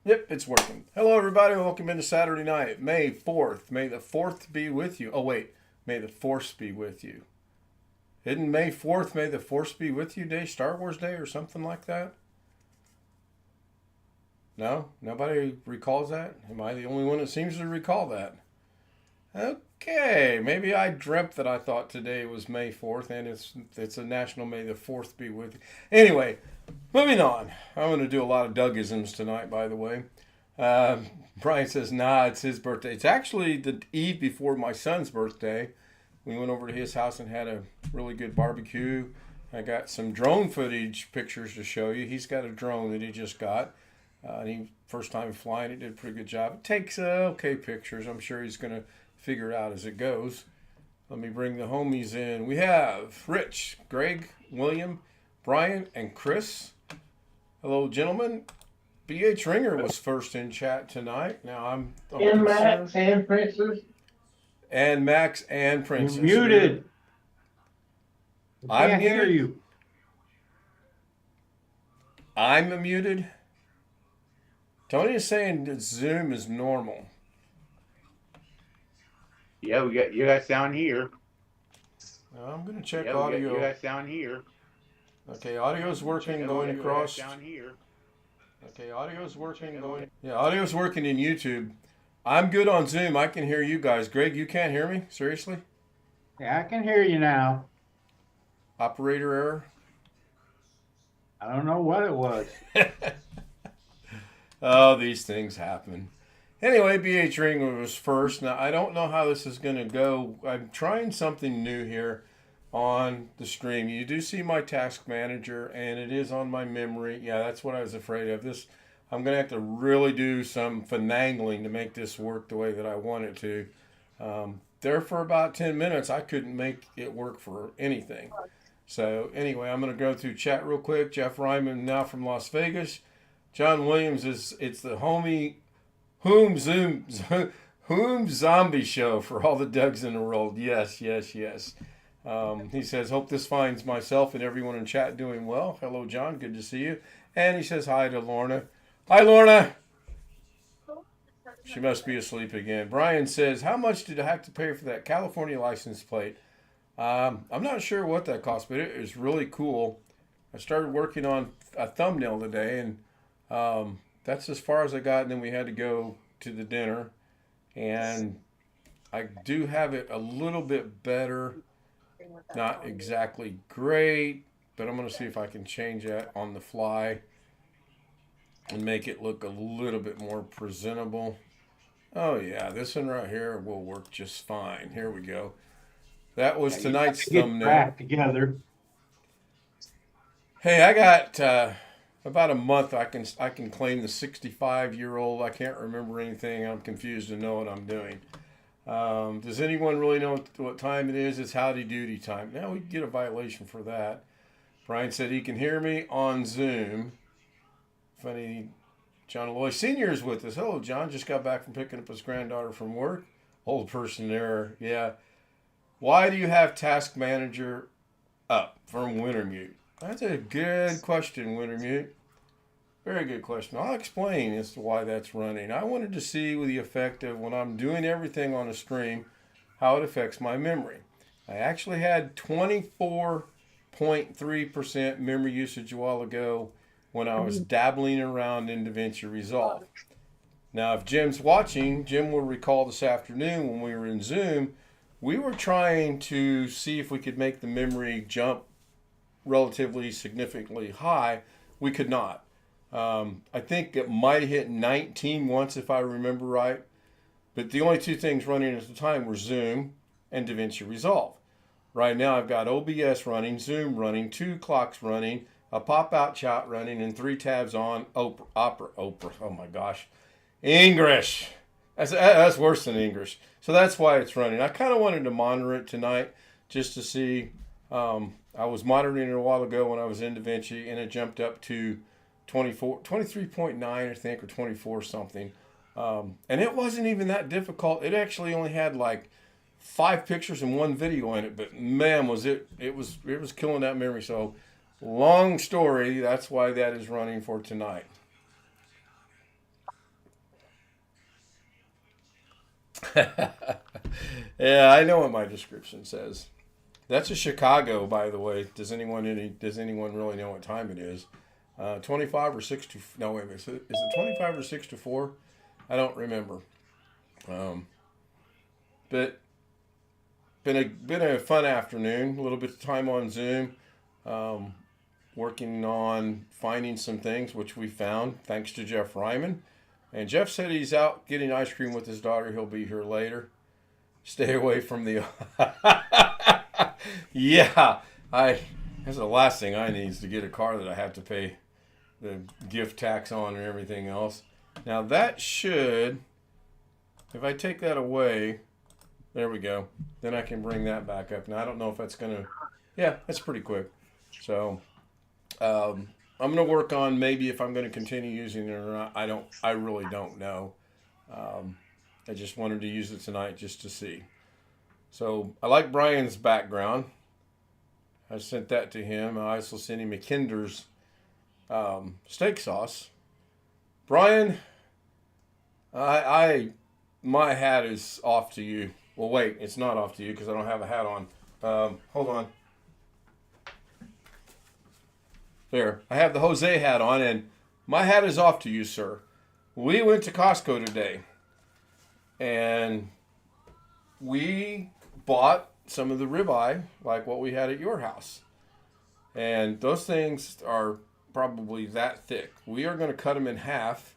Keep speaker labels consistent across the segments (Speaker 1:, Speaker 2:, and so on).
Speaker 1: Yep, it's working. Hello, everybody. Welcome into Saturday night, May 4th. May the 4th be with you. Oh, wait. May the Force be with you. Isn't May 4th, May the Force be with you Day, Star Wars Day, or something like that? No? Nobody recalls that? Am I the only one that seems to recall that? Okay, maybe I dreamt that I thought today was May 4th, and it's a National May the 4th be with you. Anyway, moving on. I'm going to do a lot of Dougisms tonight, by the way. Uh, Brian says, nah, it's his birthday. It's actually the eve before my son's birthday. We went over to his house and had a really good barbecue. I got some drone footage pictures to show you. He's got a drone that he just got. He first time flying it, did a pretty good job. It takes okay pictures. I'm sure he's going to figure it out as it goes. Let me bring the homies in. We have Rich, Greg, William, Brian, and Chris. Hello, gentlemen. B.H. Ringer was first in chat tonight. Now I'm
Speaker 2: And
Speaker 1: concerned.
Speaker 2: Max and Princess.
Speaker 1: And Max and
Speaker 2: You're
Speaker 1: Princess.
Speaker 2: muted. I
Speaker 1: I'm
Speaker 2: can't hear
Speaker 1: muted.
Speaker 2: you.
Speaker 1: I'm muted. Tony is saying that Zoom is normal.
Speaker 3: Yeah, we got you guys down here.
Speaker 1: Now, I'm going to check
Speaker 3: Yeah, we got you
Speaker 1: audio.
Speaker 3: guys down here.
Speaker 1: Okay, audio's working going across.
Speaker 3: Down here.
Speaker 1: Okay, audio's working going. Yeah, audio's working in YouTube. I'm good on Zoom. I can hear you guys. Greg, you can't hear me? Seriously?
Speaker 2: Yeah, I can hear you now.
Speaker 1: Operator error?
Speaker 2: I don't know what it was.
Speaker 1: Oh, these things happen. Anyway, BH Ring was first. Now, I don't know how this is going to go. I'm trying something new here on the stream. You do see my task manager, and it is on my memory. Yeah, that's what I was afraid of. This, I'm going to have to really do some finagling to make this work the way that I want it to. There for about 10 minutes, I couldn't make it work for anything. So anyway, I'm going to go through chat real quick. Jeff Ryman now from Las Vegas. John Williams it's the homie whom zombie show for all the Dougs in the world. Yes, yes, yes. He says, hope this finds myself and everyone in chat doing well. Hello, John. Good to see you. And he says hi to Lorna. Hi, Lorna. She must be asleep again. Brian says, how much did I have to pay for that California license plate? I'm not sure what that cost, but it is really cool. I started working on a thumbnail today, and that's as far as I got. And then we had to go to the dinner, and I do have it a little bit better. Not exactly great, but I'm going to see if I can change that on the fly and make it look a little bit more presentable. Oh yeah, this one right here will work just fine. Here we go. That was tonight's thumbnail.
Speaker 2: Back together.
Speaker 1: Hey, I got about a month. I can claim the 65-year-old. I can't remember anything. I'm confused and know what I'm doing. Does anyone really know what time it is? It's howdy doody time. Now we get a violation for that. Brian said he can hear me on Zoom. Funny, John Aloy Sr. is with us. Hello, John. Just got back from picking up his granddaughter from work. Old person error. Yeah. Why do you have Task Manager up from Wintermute? That's a good question, Wintermute. Very good question. I'll explain as to why that's running. I wanted to see with the effect of when I'm doing everything on a stream, how it affects my memory. I actually had 24.3% memory usage a while ago when I was dabbling around in DaVinci Resolve. Now, if Jim's watching, Jim will recall this afternoon when we were in Zoom, we were trying to see if we could make the memory jump relatively significantly high. We could not. I think it might have hit 19 once if I remember right. But the only two things running at the time were Zoom and DaVinci Resolve. Right now I've got OBS running, Zoom running, 2 clocks running, a pop-out chat running, and 3 tabs on Opera. Oh my gosh. Engrish. That's worse than English. So that's why it's running. I kind of wanted to monitor it tonight just to see. I was monitoring it a while ago when I was in DaVinci, and it jumped up to 23.9, I think, or 24 something. And it wasn't even that difficult. It actually only had like 5 pictures and 1 video in it, but man, was it was killing that memory. So long story, that's why that is running for tonight. Yeah, I know what my description says. That's a Chicago, by the way. Does anyone really know what time it is? 25 or 6 to no wait a minute. Is it 25 or 6 to 4? I don't remember. But been a fun afternoon. A little bit of time on Zoom, working on finding some things which we found thanks to Jeff Ryman. And Jeff said he's out getting ice cream with his daughter. He'll be here later. Stay away from the. Yeah, that's the last thing I need is to get a car that I have to pay the gift tax on and everything else. Now that should, if I take that away, there we go. Then I can bring that back up. Now I don't know if that's gonna, yeah, that's pretty quick. So I'm gonna work on maybe if I'm gonna continue using it or not. I really don't know. I just wanted to use it tonight just to see. So I like Brian's background. I sent that to him. I also sent him a Kinder's steak sauce. Brian, my hat is off to you. Well, wait, it's not off to you because I don't have a hat on. Hold on. There, I have the Jose hat on, and my hat is off to you, sir. We went to Costco today, and we bought some of the ribeye, like what we had at your house. And those things are probably that thick. We are going to cut them in half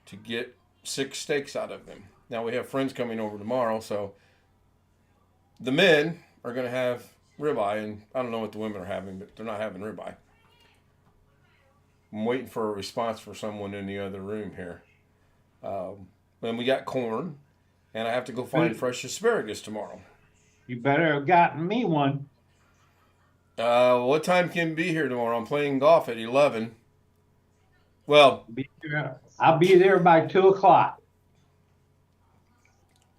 Speaker 1: to get 6 steaks out of them. Now, we have friends coming over tomorrow, so the men are going to have ribeye, and I don't know what the women are having, but they're not having ribeye. I'm waiting for a response from someone in the other room here. And we got corn, and I have to go find fresh asparagus tomorrow.
Speaker 2: You better have gotten me one.
Speaker 1: What time can you be here tomorrow? I'm playing golf at 11. Well,
Speaker 2: I'll be there by 2 o'clock.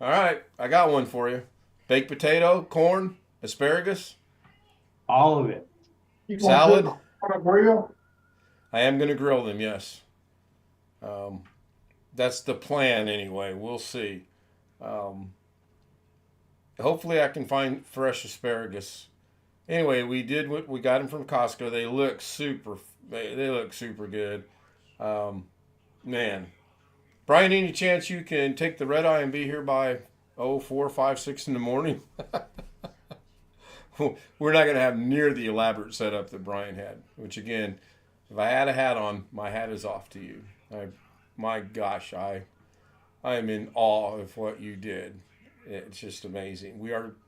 Speaker 1: All right, I got one for you. Baked potato, corn, asparagus.
Speaker 2: All of it.
Speaker 1: Salad.
Speaker 4: On a grill?
Speaker 1: I am going to grill them, yes. That's the plan anyway. We'll see. Hopefully I can find fresh asparagus. Anyway, we got them from Costco. They look super good. Man. Brian, any chance you can take the red eye and be here by 4, 5, 6 in the morning? We're not going to have near the elaborate setup that Brian had, which again, if I had a hat on, my hat is off to you. My gosh, I am in awe of what you did. It's just amazing.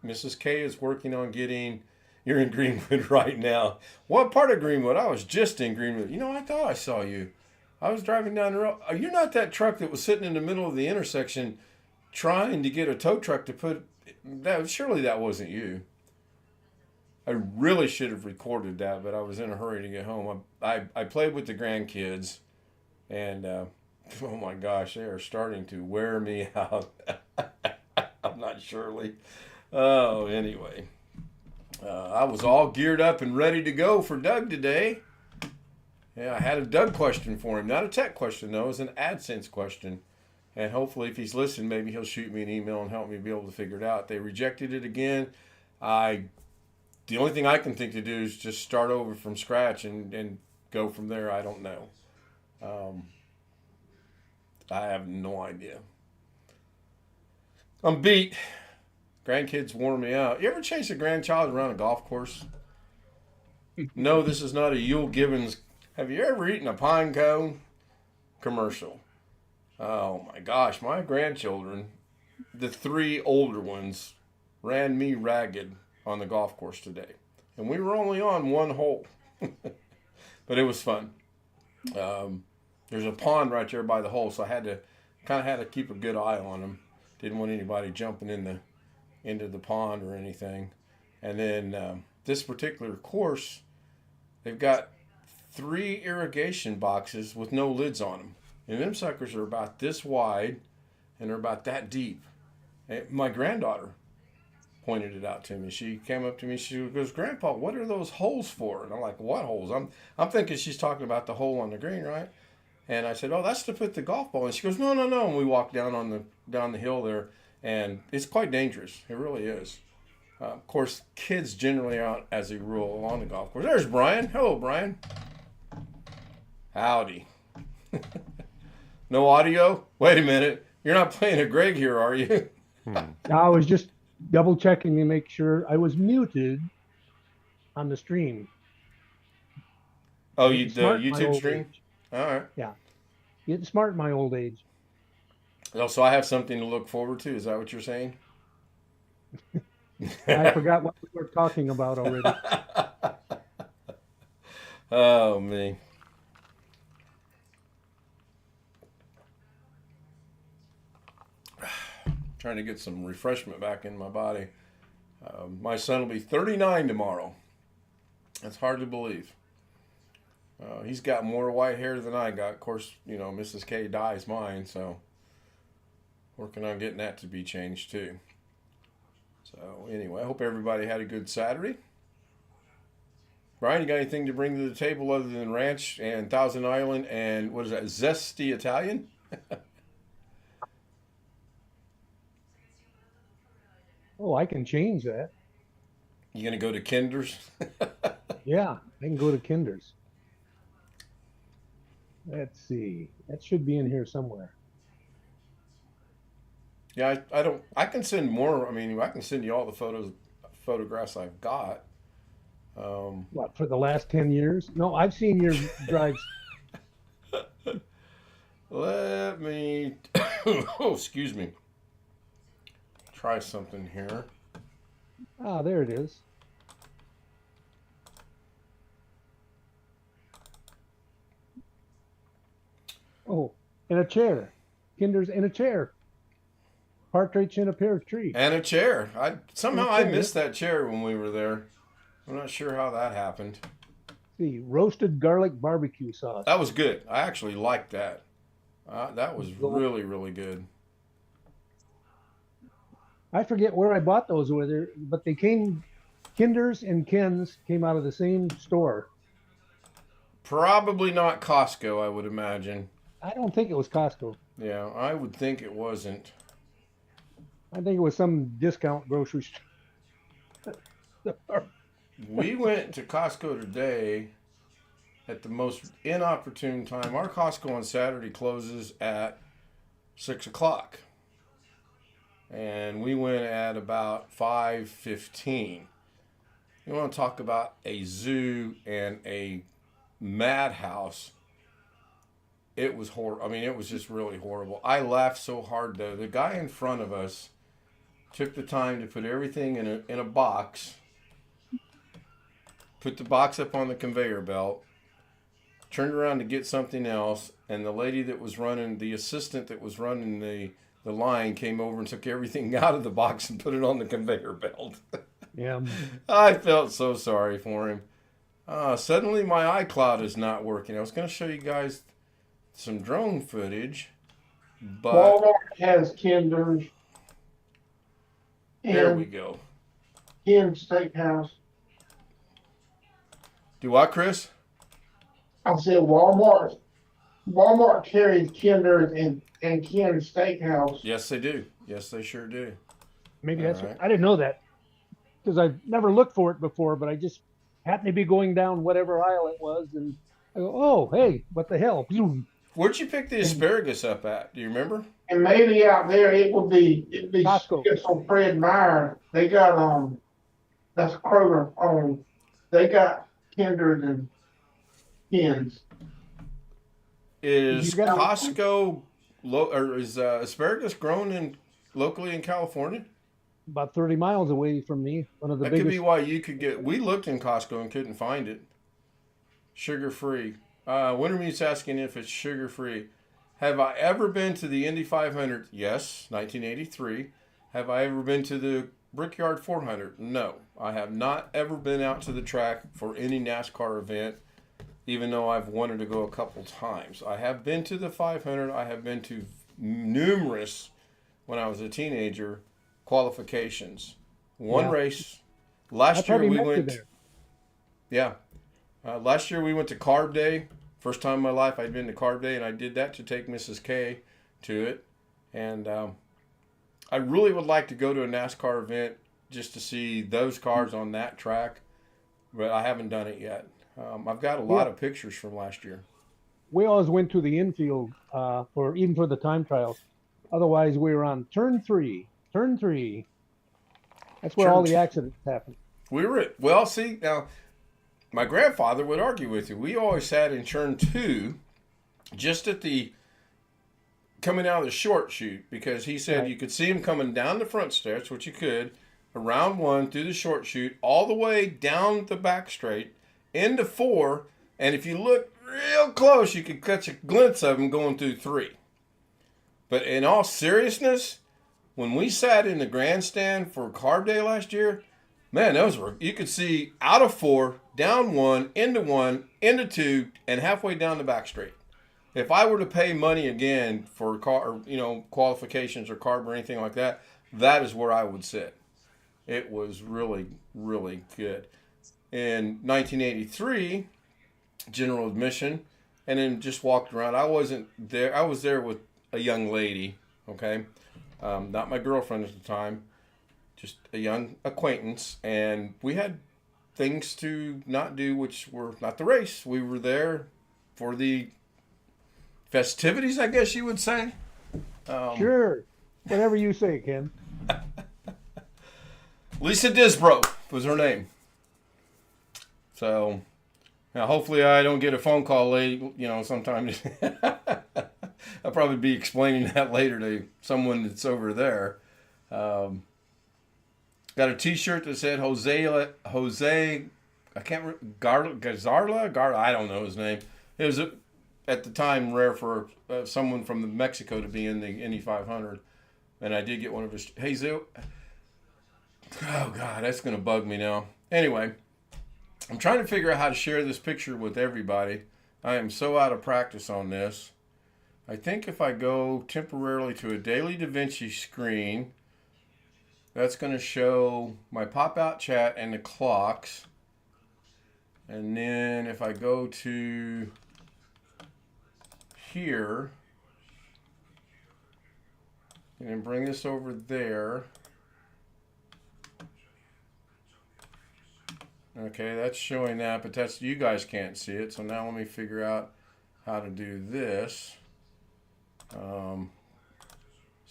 Speaker 1: Mrs. K is working on you're in Greenwood right now. What part of Greenwood? I was just in Greenwood. I thought I saw you. I was driving down the road. You're not that truck that was sitting in the middle of the intersection trying to get a tow truck to put that. Surely that wasn't you. I really should have recorded that, but I was in a hurry to get home. I played with the grandkids, and oh my gosh, they are starting to wear me out. I'm not Shirley. Oh, anyway. I was all geared up and ready to go for Doug today. Yeah, I had a Doug question for him. Not a tech question, though. It was an AdSense question. And hopefully, if he's listening, maybe he'll shoot me an email and help me be able to figure it out. They rejected it again. The only thing I can think to do is just start over from scratch and go from there. I don't know. I have no idea. I'm beat. Grandkids wore me out. You ever chase a grandchild around a golf course? No, this is not a Yule Gibbons. Have you ever eaten a pine cone? Commercial. Oh my gosh, my grandchildren, the 3 older ones, ran me ragged on the golf course today. And we were only on 1 hole. But it was fun. There's a pond right there by the hole, so I had to keep a good eye on them. Didn't want anybody jumping into the pond or anything. And then this particular course, they've got 3 irrigation boxes with no lids on them. And them suckers are about this wide and they're about that deep. And my granddaughter pointed it out to me. She came up to me, she goes, "Grandpa, what are those holes for?" And I'm like, "What holes?" I'm thinking she's talking about the hole on the green, right? And I said, "Oh, that's to put the golf ball in." She goes, "No, no, no." And we walked down the hill there, And it's quite dangerous. It really is. Of course, kids generally aren't, as a rule, on the golf course. There's Brian. Hello, Brian. Howdy. No audio? Wait a minute. You're not playing a Greg here, are you?
Speaker 4: I was just double checking to make sure I was muted on the stream.
Speaker 1: Oh,
Speaker 4: Getting
Speaker 1: the
Speaker 4: smart in my
Speaker 1: YouTube
Speaker 4: old
Speaker 1: stream?
Speaker 4: age.
Speaker 1: All right.
Speaker 4: Getting smart in my old age.
Speaker 1: Oh, so I have something to look forward to. Is that what you're saying?
Speaker 4: I forgot what we were talking about already.
Speaker 1: Oh, me. Trying to get some refreshment back in my body. My son will be 39 tomorrow. That's hard to believe. He's got more white hair than I got. Of course, Mrs. K dyes mine, so working on getting that to be changed too. So anyway, I hope everybody had a good Saturday. Brian, you got anything to bring to the table other than ranch and Thousand Island and what is that, zesty Italian?
Speaker 4: Oh, I can change that.
Speaker 1: You gonna go to Kinder's?
Speaker 4: Yeah, I can go to Kinder's. Let's see. That should be in here somewhere.
Speaker 1: Yeah, I don't. I can send more. I mean, I can send you all the photographs I've got.
Speaker 4: What, for the last 10 years? No, I've seen your drives.
Speaker 1: Let me. Oh, excuse me. Try something here.
Speaker 4: Ah, there it is. Oh, in a chair. Kinder's in a chair. Partridge in a pear tree.
Speaker 1: And a chair. Somehow I
Speaker 4: chair.
Speaker 1: missed that chair when we were there. I'm not sure how that happened.
Speaker 4: See, roasted garlic barbecue sauce.
Speaker 1: That was good. I actually liked that. That was really, really good.
Speaker 4: I forget where I bought those, but they came. Kinder's and Ken's came out of the same store.
Speaker 1: Probably not Costco, I would imagine.
Speaker 4: I don't think it was Costco.
Speaker 1: Yeah, I would think it wasn't.
Speaker 4: I think it was some discount grocery store.
Speaker 1: We went to Costco today at the most inopportune time. Our Costco on Saturday closes at 6 o'clock. And we went at about 5:15. You want to talk about a zoo and a madhouse. It was horrible. I mean, it was just really horrible. I laughed so hard, though. The guy in front of us took the time to put everything in a box, put the box up on the conveyor belt, turned around to get something else, and the lady that was running, the assistant that was running the line came over and took everything out of the box and put it on the conveyor belt.
Speaker 4: Yeah.
Speaker 1: I felt so sorry for him. Suddenly my iCloud is not working. I was going to show you guys some drone footage, but
Speaker 5: Walmart has Kinder's
Speaker 1: there we
Speaker 5: and
Speaker 1: go.
Speaker 5: Ken's Steakhouse.
Speaker 1: Do what, Chris?
Speaker 5: I said Walmart carries Kinder's and Ken's Steakhouse.
Speaker 1: Yes, they do. Yes, they sure do.
Speaker 4: Maybe
Speaker 1: All
Speaker 4: that's
Speaker 1: right.
Speaker 4: I didn't know that because I've never looked for it before, but I just happened to be going down whatever aisle it was, and I go, "Oh, hey, what the hell?"
Speaker 1: Where'd you pick the asparagus up at? Do you remember?
Speaker 5: And maybe out there it'd be
Speaker 4: Costco.
Speaker 5: just on Fred Meyer. They got that's Kroger owned. They got Kinder's and Ken's.
Speaker 1: Is
Speaker 4: You got-
Speaker 1: Costco or is asparagus grown locally in California?
Speaker 4: About 30 miles away from me. One of the
Speaker 1: That could be
Speaker 4: biggest.
Speaker 1: why you could get. We looked in Costco and couldn't find it. Sugar free. Wintermute's asking if it's sugar free. Have I ever been to the Indy 500? Yes, 1983. Have I ever been to the Brickyard 400? No, I have not ever been out to the track for any NASCAR event, even though I've wanted to go a couple times. I have been to the 500. I have been to numerous, when I was a teenager, qualifications. One
Speaker 4: Yeah.
Speaker 1: race.
Speaker 4: I
Speaker 1: Last year
Speaker 4: probably
Speaker 1: we
Speaker 4: met you
Speaker 1: went.
Speaker 4: there.
Speaker 1: Yeah. Last year we went to Carb Day. First time in my life I'd been to Carb Day, and I did that to take Mrs. K to it. And I really would like to go to a NASCAR event just to see those cars on that track, but I haven't done it yet. I've got a lot of pictures from last year.
Speaker 4: We always went to the infield for the time trials. Otherwise, we were on turn three. That's where all the accidents happen.
Speaker 1: We were at, well, see, now, my grandfather would argue with you. We always sat in turn 2, just at the, coming out of the short chute, because he said you could see him coming down the front stairs, which you could, around 1, through the short chute, all the way down the back straight, into 4, and if you look real close, you could catch a glimpse of him going through 3. But in all seriousness, when we sat in the grandstand for Carb Day last year, man, those were, you could see out of 4, down 1, into 2, and halfway down the back straight. If I were to pay money again for car, qualifications or carb or anything like that, that is where I would sit. It was really, really good. In 1983, general admission, and then just walked around. I wasn't there. I was there with a young lady, okay? Not my girlfriend at the time, just a young acquaintance, and we had things to not do, which were not the race. We were there for the festivities, I guess you would say.
Speaker 4: Sure. Whatever you say, Ken.
Speaker 1: Lisa Disbro was her name. So, now hopefully I don't get a phone call late, sometime. I'll probably be explaining that later to someone that's over there. Got a T-shirt that said Jose, I can't remember, Gazarla, I don't know his name. It was at the time rare for someone from Mexico to be in the Indy 500, and I did get one of his. Hey, Zoo. Oh God, that's gonna bug me now. Anyway, I'm trying to figure out how to share this picture with everybody. I am so out of practice on this. I think if I go temporarily to a Daily Da Vinci screen, that's going to show my pop-out chat and the clocks. And then if I go to here, and then bring this over there. Okay, that's showing that, but that's, you guys can't see it. So now let me figure out how to do this. So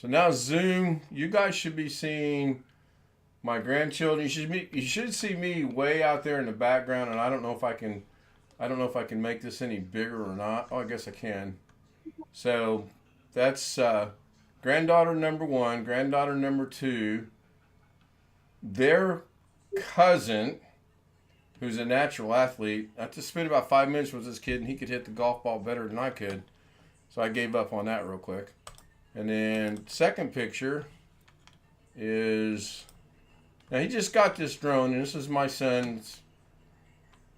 Speaker 1: now Zoom, you guys should be seeing my grandchildren. You should see me way out there in the background, and I don't know if I can make this any bigger or not. Oh, I guess I can. So that's granddaughter number 1, granddaughter number 2, their cousin, who's a natural athlete. I just spent about 5 minutes with this kid, and he could hit the golf ball better than I could. So I gave up on that real quick. And then second picture is, now he just got this drone, and this is my son's,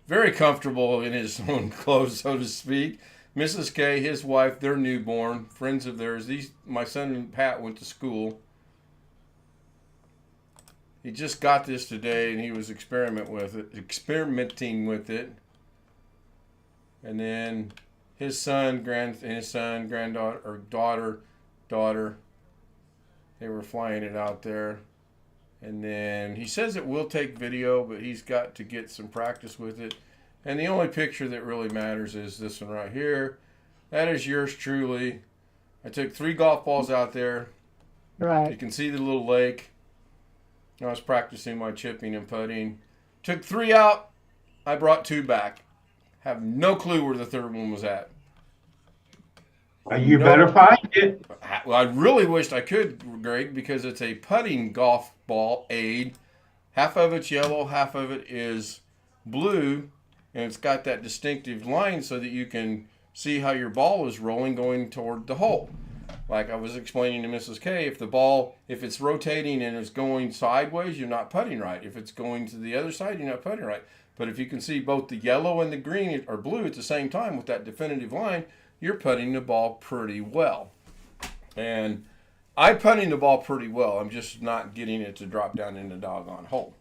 Speaker 1: very comfortable in his own clothes, so to speak. Mrs. K, his wife, they're newborn, friends of theirs. My son and Pat went to school. He just got this today, and he was experimenting with it. And then his son, granddaughter, or daughter, they were flying it out there. And then he says it will take video, but he's got to get some practice with it. And the only picture that really matters is this one right here. That is yours truly. I took 3 golf balls out there.
Speaker 4: Right.
Speaker 1: You can see the little lake. I was practicing my chipping and putting. Took 3 out. I brought 2 back. Have no clue where the third one was at.
Speaker 2: You better find it.
Speaker 1: Well, I really wished I could, Greg, because it's a putting golf ball aid. Half of it's yellow, half of it is blue, and it's got that distinctive line so that you can see how your ball is rolling going toward the hole. Like I was explaining to Mrs. K, if it's rotating and it's going sideways, you're not putting right. If it's going to the other side, you're not putting right. But if you can see both the yellow and the green or blue at the same time with that definitive line, you're putting the ball pretty well. And I'm putting the ball pretty well. I'm just not getting it to drop down in the doggone hole.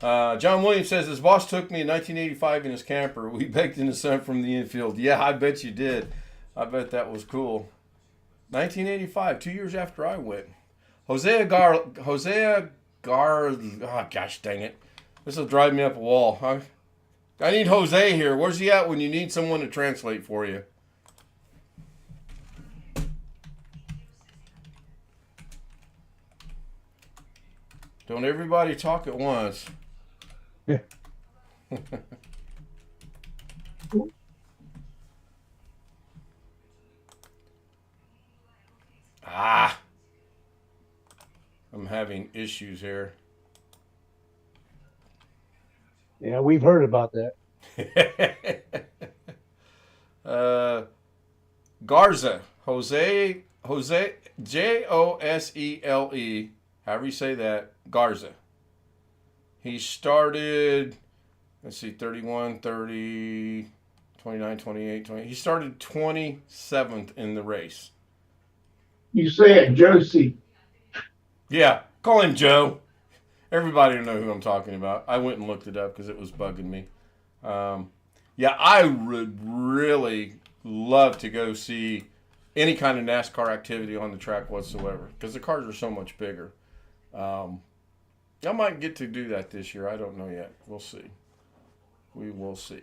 Speaker 1: John Williams says, his boss took me in 1985 in his camper. We baked in the sun from the infield. Yeah, I bet you did. I bet that was cool. 1985, 2 years after I went. Oh, gosh dang it. This will drive me up a wall. I need Jose here. Where's he at when you need someone to translate for you? Don't everybody talk at once.
Speaker 4: Yeah.
Speaker 1: I'm having issues here.
Speaker 4: Yeah, we've heard about that.
Speaker 1: Garza. Jose, Josele. However you say that. Garza. He started, let's see, 31, 30, 29, 28, 20. He started 27th in the race.
Speaker 5: You said Josie.
Speaker 1: Yeah, call him Joe. Everybody will know who I'm talking about. I went and looked it up because it was bugging me. Yeah, I would really love to go see any kind of NASCAR activity on the track whatsoever because the cars are so much bigger. I might get to do that this year. I don't know yet. We'll see. We will see.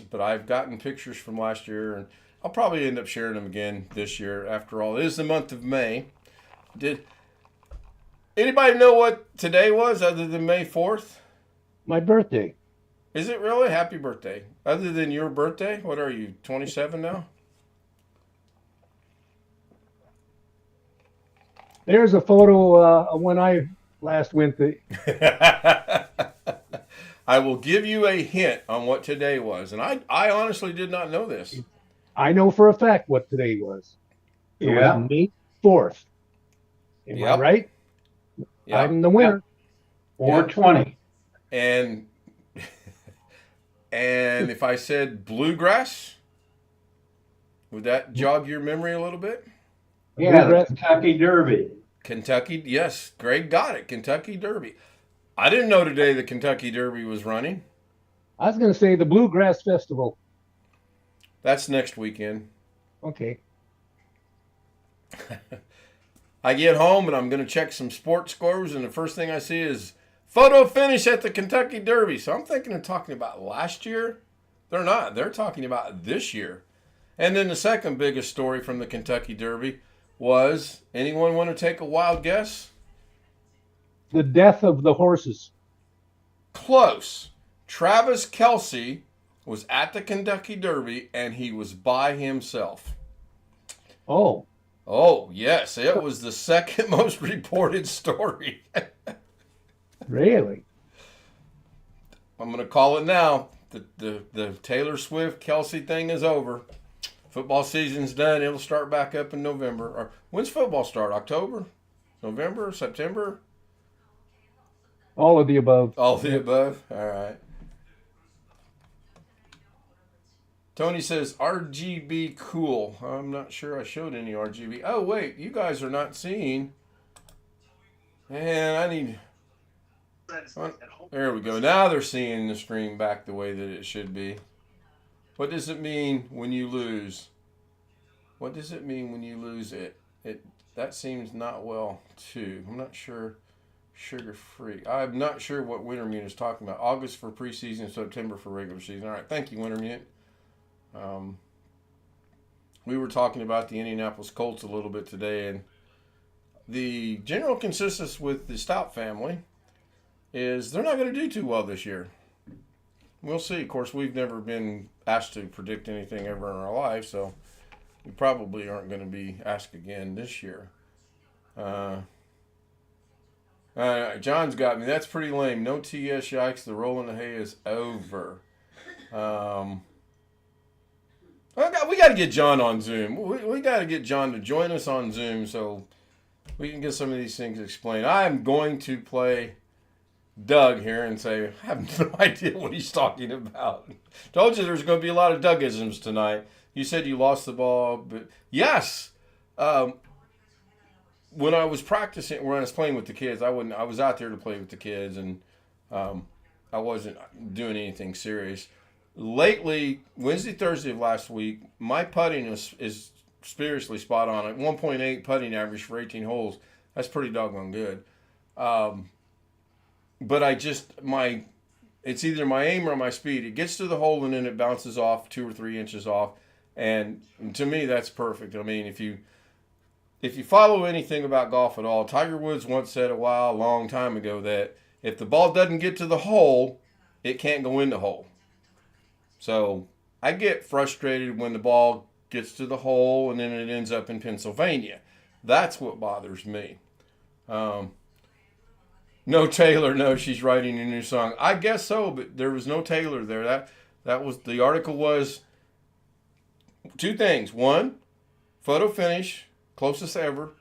Speaker 1: But I've gotten pictures from last year, and I'll probably end up sharing them again this year. After all, it is the month of May. Did anybody know what today was other than May 4th?
Speaker 4: My birthday.
Speaker 1: Is it really? Happy birthday. Other than your birthday? What are you, 27 now?
Speaker 4: There's a photo of when I last went to.
Speaker 1: I will give you a hint on what today was. And I honestly did not know this.
Speaker 4: I know for a fact what today was. It
Speaker 2: Yeah.
Speaker 4: was May 4th. Am I
Speaker 1: Yep.
Speaker 4: right?
Speaker 1: Yeah.
Speaker 4: I'm the winner.
Speaker 2: 420.
Speaker 1: And if I said bluegrass, would that jog your memory a little bit?
Speaker 2: Yeah, the
Speaker 4: Bluegrass.
Speaker 2: Kentucky Derby.
Speaker 1: Kentucky, yes, Greg got it. Kentucky Derby. I didn't know today the Kentucky Derby was running.
Speaker 4: I was going to say the Bluegrass Festival.
Speaker 1: That's next weekend.
Speaker 4: Okay.
Speaker 1: I get home and I'm going to check some sports scores, and the first thing I see is photo finish at the Kentucky Derby. So I'm thinking of talking about last year. They're not. They're talking about this year. And then the second biggest story from the Kentucky Derby was, anyone want to take a wild guess?
Speaker 4: The death of the horses.
Speaker 1: Close. Travis Kelce was at the Kentucky Derby and he was by himself.
Speaker 4: Oh,
Speaker 1: Oh, yes. It was the second most reported story.
Speaker 4: really?
Speaker 1: I'm going to call it now. The Taylor Swift Kelce thing is over. Football season's done. It'll start back up in November. Or when's football start? October? November? September?
Speaker 4: All of the above.
Speaker 1: All the above? All right. Tony says, RGB cool. I'm not sure I showed any RGB. Oh, wait. You guys are not seeing. And I need... There we go. Now they're seeing the stream back the way that it should be. What does it mean when you lose? What does it mean when you lose it? That seems not well, too. I'm not sure. Sugar-free. I'm not sure what Wintermute is talking about. August for preseason, September for regular season. All right. Thank you, Wintermute. We were talking about the Indianapolis Colts a little bit today, and the general consensus with the Stout family is they're not going to do too well this year. We'll see. Of course, we've never been asked to predict anything ever in our life, so we probably aren't going to be asked again this year. John's got me. That's pretty lame. No TS yikes. The roll in the hay is over. We got to get John on Zoom. We got to get John to join us on Zoom so we can get some of these things explained. I'm going to play Doug here and say, I have no idea what he's talking about. Told you there's going to be a lot of Dougisms tonight. You said you lost the ball, but yes. When I was practicing, when I was playing with the kids, I was out there to play with the kids, and I wasn't doing anything serious. Lately, Wednesday, Thursday of last week, my putting is seriously spot on. At 1.8 putting average for 18 holes. That's pretty doggone good. But it's either my aim or my speed. It gets to the hole and then it bounces off 2 or 3 inches off. And to me, that's perfect. I mean, if you follow anything about golf at all, Tiger Woods once said a long time ago, that if the ball doesn't get to the hole, it can't go in the hole. So I get frustrated when the ball gets to the hole and then it ends up in Pennsylvania. That's what bothers me. No Taylor, no, she's writing a new song. I guess so, but there was no Taylor there. That was, the article was 2 things. 1, photo finish, closest ever.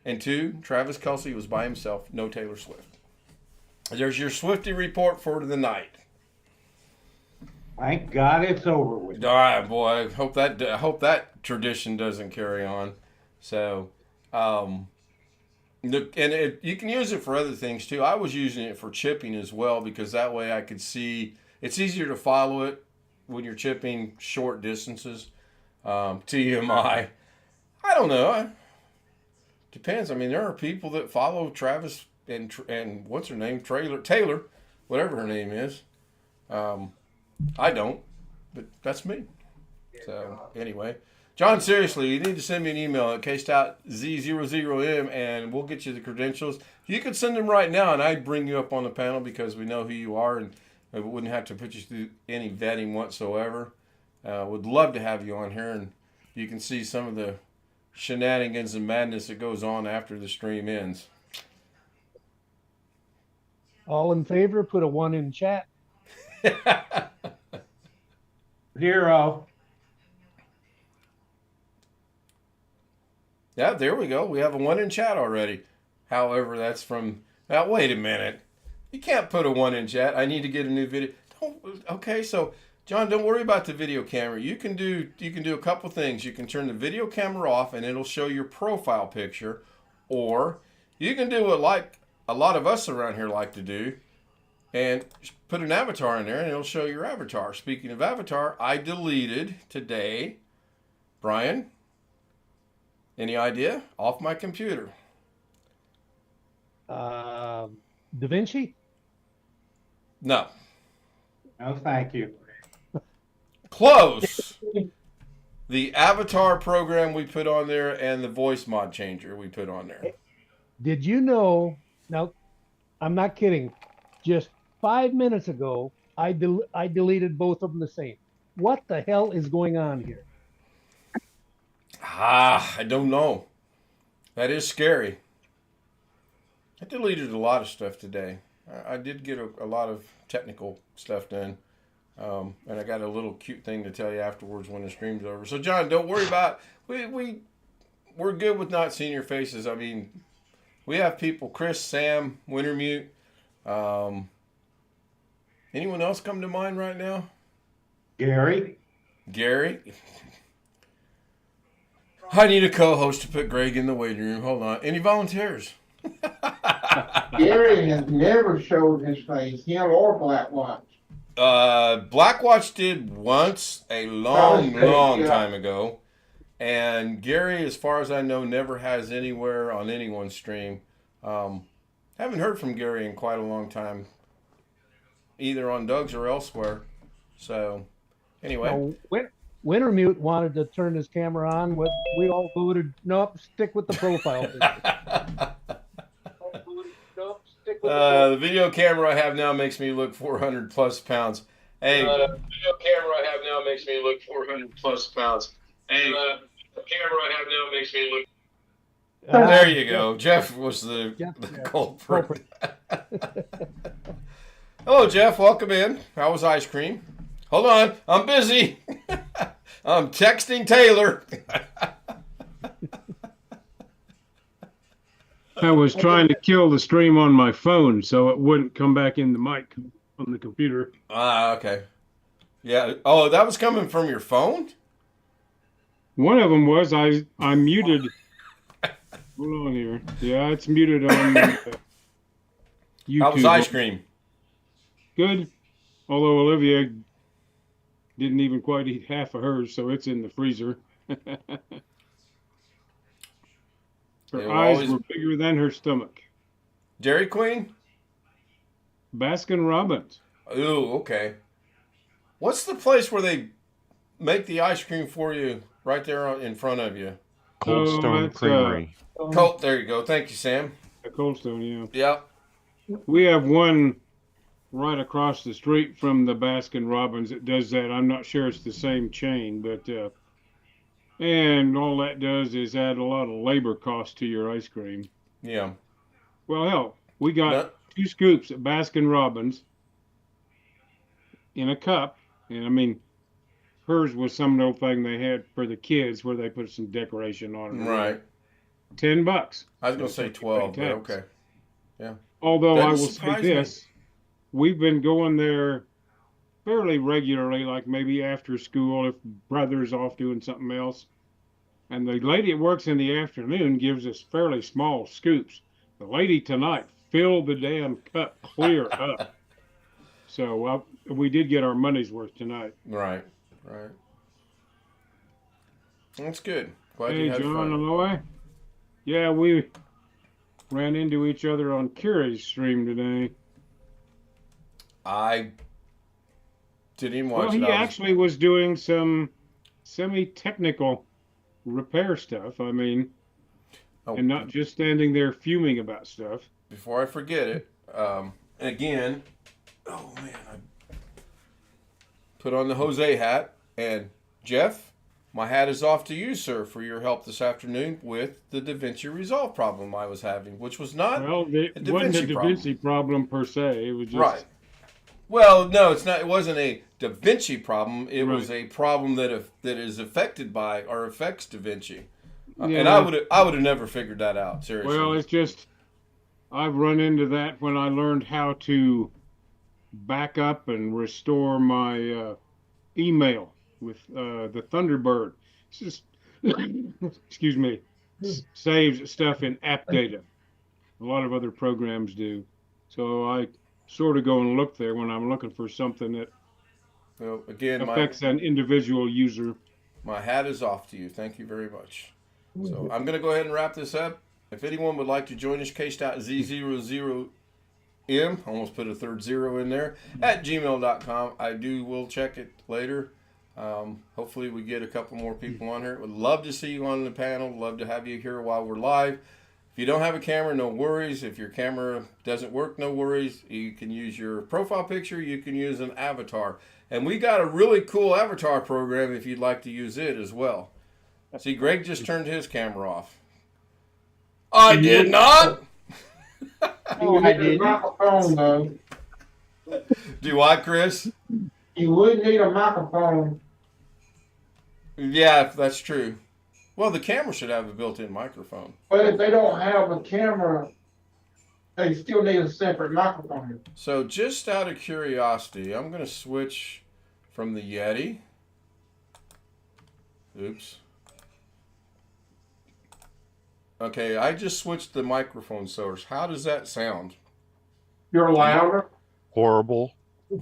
Speaker 1: And 2, Travis Kelce was by himself, no Taylor Swift. There's your Swiftie report for the night.
Speaker 2: Thank God it's over with.
Speaker 1: All right, boy. I hope that tradition doesn't carry on. So, you can use it for other things too. I was using it for chipping as well, because that way I could see. It's easier to follow it when you're chipping short distances. TMI. I don't know. Depends. I mean, there are people that follow Travis and what's her name, Taylor, whatever her name is. I don't, but that's me. So anyway, John, seriously, you need to send me an email at kstout00m and we'll get you the credentials. You could send them right now and I'd bring you up on the panel because we know who you are and we wouldn't have to put you through any vetting whatsoever. Would love to have you on here and you can see some of the shenanigans and madness that goes on after the stream ends.
Speaker 4: All in favor, put a 1 in chat.
Speaker 2: 0.
Speaker 1: Yeah, there we go. We have a 1 in chat already. However, that's from... Now, wait a minute. You can't put a 1 in chat. I need to get a new video. Okay, so, John, don't worry about the video camera. You can do a couple things. You can turn the video camera off, and it'll show your profile picture. Or you can do what like a lot of us around here like to do, and put an avatar in there, and it'll show your avatar. Speaking of avatar, I deleted today, Brian, any idea? Off my computer.
Speaker 4: Da Vinci?
Speaker 1: No.
Speaker 2: No, thank you.
Speaker 1: Close. The avatar program we put on there and the voice mod changer we put on there.
Speaker 4: Did you know, now, I'm not kidding, just 5 minutes ago, I deleted both of them the same. What the hell is going on here?
Speaker 1: I don't know. That is scary. I deleted a lot of stuff today. I did get a lot of technical stuff done. And I got a little cute thing to tell you afterwards when the stream's over. So, John, don't worry about it. We're good with not seeing your faces. I mean, we have people, Chris, Sam, Wintermute. Anyone else come to mind right now?
Speaker 2: Gary?
Speaker 1: I need a co-host to put Greg in the waiting room. Hold on. Any volunteers?
Speaker 5: Gary has never showed his face, him or Blackwatch.
Speaker 1: Blackwatch did once a long time ago. And Gary, as far as I know, never has anywhere on anyone's stream. Haven't heard from Gary in quite a long time, either on Doug's or elsewhere. So, anyway.
Speaker 4: Now, Wintermute wanted to turn his camera on. We all voted, nope, stick with the profile.
Speaker 1: The video camera I have now makes me look 400 plus pounds. Hey, the video camera I have now makes me look 400 plus pounds. Hey, the camera I have now makes me look. There you go. Jeff was the culprit. Hello, Jeff. Welcome in. How was ice cream? Hold on. I'm busy. I'm texting Taylor.
Speaker 6: I was trying to kill the stream on my phone so it wouldn't come back in the mic on the computer.
Speaker 1: Okay. Yeah. Oh, that was coming from your phone?
Speaker 6: One of them was I muted. Hold on here. Yeah, it's muted on YouTube.
Speaker 1: How was ice cream?
Speaker 6: Good. Although Olivia didn't even quite eat half of hers, so it's in the freezer. Her
Speaker 1: They were
Speaker 6: eyes
Speaker 1: always-
Speaker 6: were bigger than her stomach.
Speaker 1: Dairy Queen?
Speaker 6: Baskin Robbins.
Speaker 1: Ooh, okay. What's the place where they make the ice cream for you right there in front of you?
Speaker 7: Cold
Speaker 6: Oh,
Speaker 7: Stone
Speaker 6: that's,
Speaker 7: Creamery.
Speaker 1: Colt, there you go. Thank you, Sam.
Speaker 6: A Cold Stone, yeah.
Speaker 1: Yep.
Speaker 6: We have one right across the street from the Baskin Robbins that does that. I'm not sure it's the same chain, but and all that does is add a lot of labor cost to your ice cream.
Speaker 1: Yeah.
Speaker 6: Well, hell, we got
Speaker 1: No-
Speaker 6: 2 scoops at Baskin Robbins in a cup, and I mean, hers was some old thing they had for the kids where they put some decoration on it.
Speaker 1: Right.
Speaker 6: $10.
Speaker 1: I was gonna say 12, but
Speaker 6: Tax.
Speaker 1: okay.
Speaker 6: Although I
Speaker 1: Doesn't
Speaker 6: will say
Speaker 1: surprise me.
Speaker 6: this, we've been going there fairly regularly, like maybe after school if brother's off doing something else. And the lady that works in the afternoon gives us fairly small scoops. The lady tonight filled the damn cup clear up. So we did get our money's worth tonight.
Speaker 1: Right. Right. That's good. Glad
Speaker 6: Hey,
Speaker 1: you had
Speaker 6: John
Speaker 1: fun.
Speaker 6: Aloy. Yeah, we ran into each other on Curie's stream today.
Speaker 1: I didn't even watch
Speaker 6: Well,
Speaker 1: it.
Speaker 6: he
Speaker 1: I was-
Speaker 6: actually was doing some semi-technical repair stuff. I mean,
Speaker 1: Oh,
Speaker 6: and not just standing there fuming about stuff.
Speaker 1: before I forget it, again, oh man, I put on the Jose hat, and Jeff, my hat is off to you, sir, for your help this afternoon with the Da Vinci Resolve problem I was having, which was not
Speaker 6: Well, it
Speaker 1: Da
Speaker 6: wasn't a
Speaker 1: Vinci
Speaker 6: Da
Speaker 1: problem.
Speaker 6: Vinci problem per se. It was just
Speaker 1: right. Well, no, it's not. It wasn't a Da Vinci problem. It was
Speaker 6: Right.
Speaker 1: a problem that is affected by or affects Da Vinci. And
Speaker 6: Yeah.
Speaker 1: I would have never figured that out. Seriously.
Speaker 6: Well, it's just I've run into that when I learned how to back up and restore my email with the Thunderbird. It's just excuse me, saves stuff in app data. A lot of other programs do. So I sort of go and look there when I'm looking for something that
Speaker 1: Well, again,
Speaker 6: affects an individual user.
Speaker 1: my hat is off to you. Thank you very much. So I'm going to go ahead and wrap this up. If anyone would like to join us, case.z00m, almost put a third zero in there, at gmail.com. will check it later. Hopefully we get a couple more people on here. Would love to see you on the panel. Love to have you here while we're live. If you don't have a camera, no worries. If your camera doesn't work, no worries. You can use your profile picture. You can use an avatar. And we got a really cool avatar program if you'd like to use it as well. See, Greg just turned his camera off. I did not.
Speaker 5: You
Speaker 4: I
Speaker 5: need a
Speaker 4: didn't.
Speaker 5: microphone though.
Speaker 1: Do I, Chris?
Speaker 5: You would need a microphone.
Speaker 1: Yeah, that's true. Well, the camera should have a built-in microphone.
Speaker 5: But if they don't have a camera, they still need a separate microphone.
Speaker 1: So just out of curiosity, I'm going to switch from the Yeti. Oops. Okay, I just switched the microphone source. How does that sound?
Speaker 5: You're louder.
Speaker 7: Horrible.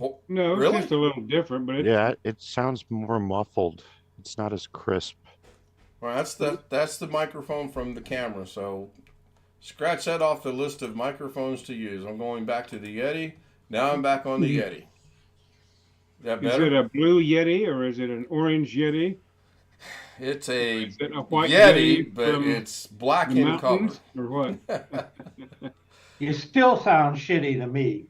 Speaker 1: Oh,
Speaker 6: No, it's
Speaker 1: Really?
Speaker 6: just a little different, but
Speaker 7: Yeah, it sounds more muffled. It's not as crisp.
Speaker 1: well, that's the microphone from the camera. So scratch that off the list of microphones to use. I'm going back to the Yeti. Now I'm back on the Yeti. That
Speaker 6: is it
Speaker 1: better?
Speaker 6: a blue Yeti or is it an orange Yeti?
Speaker 1: It's a
Speaker 6: Is it a white
Speaker 1: Yeti,
Speaker 6: Yeti
Speaker 1: but
Speaker 6: from
Speaker 1: it's black
Speaker 6: the
Speaker 1: in color.
Speaker 6: mountains or what?
Speaker 2: You still sound shitty to me.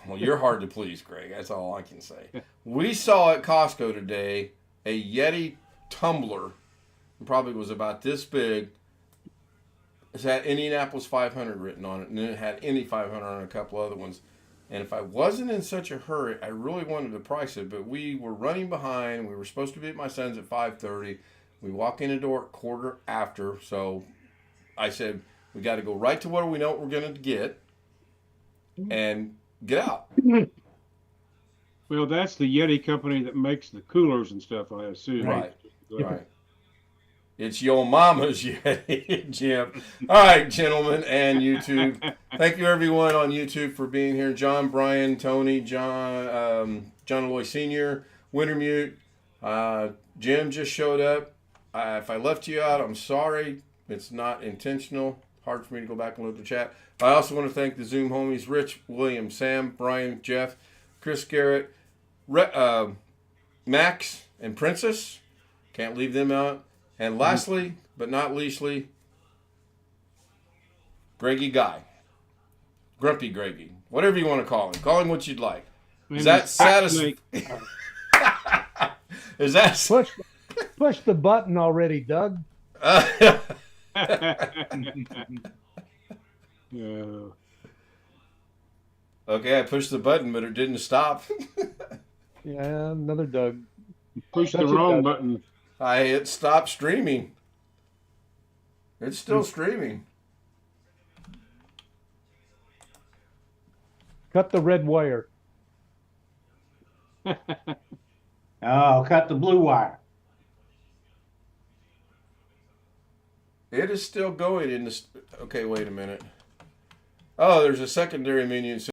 Speaker 1: Well, you're hard to please, Greg. That's all I can say. We saw at Costco today a Yeti tumbler. It probably was about this big. It had Indianapolis 500 written on it, and then it had Indy 500 on a couple other ones. And if I wasn't in such a hurry, I really wanted to price it, but we were running behind. We were supposed to be at my son's at 5:30. We walk in the door at quarter after, so I said, we got to go right to where we know what we're going to get and get out.
Speaker 6: Well, that's the Yeti company that makes the coolers and stuff, I assume.
Speaker 1: Right. Right. It's your mama's Yeti, Jim. All right, gentlemen, and YouTube. Thank you, everyone on YouTube, for being here. John, Brian, Tony, John Aloy Sr., Wintermute. Jim just showed up. If I left you out, I'm sorry. It's not intentional. Hard for me to go back and look at the chat. I also want to thank the Zoom homies: Rich, William, Sam, Brian, Jeff, Chris Garrett, Max, and Princess. Can't leave them out. And lastly, but not leastly, Greggy Guy. Grumpy Greggy. Whatever you want to call him. Call him what you'd like. Is that satisfying? Is that...
Speaker 4: Push the button already, Doug.
Speaker 6: Yeah.
Speaker 1: Okay, I pushed the button, but it didn't stop.
Speaker 4: Yeah, another Doug.
Speaker 6: Push the
Speaker 4: That's it,
Speaker 6: wrong
Speaker 4: Doug.
Speaker 6: button.
Speaker 1: I hit stop streaming. It's still streaming.
Speaker 4: Cut the red wire.
Speaker 2: Oh, cut the blue wire.
Speaker 1: It is still going in this. Okay, wait a minute. Oh, there's a secondary menu.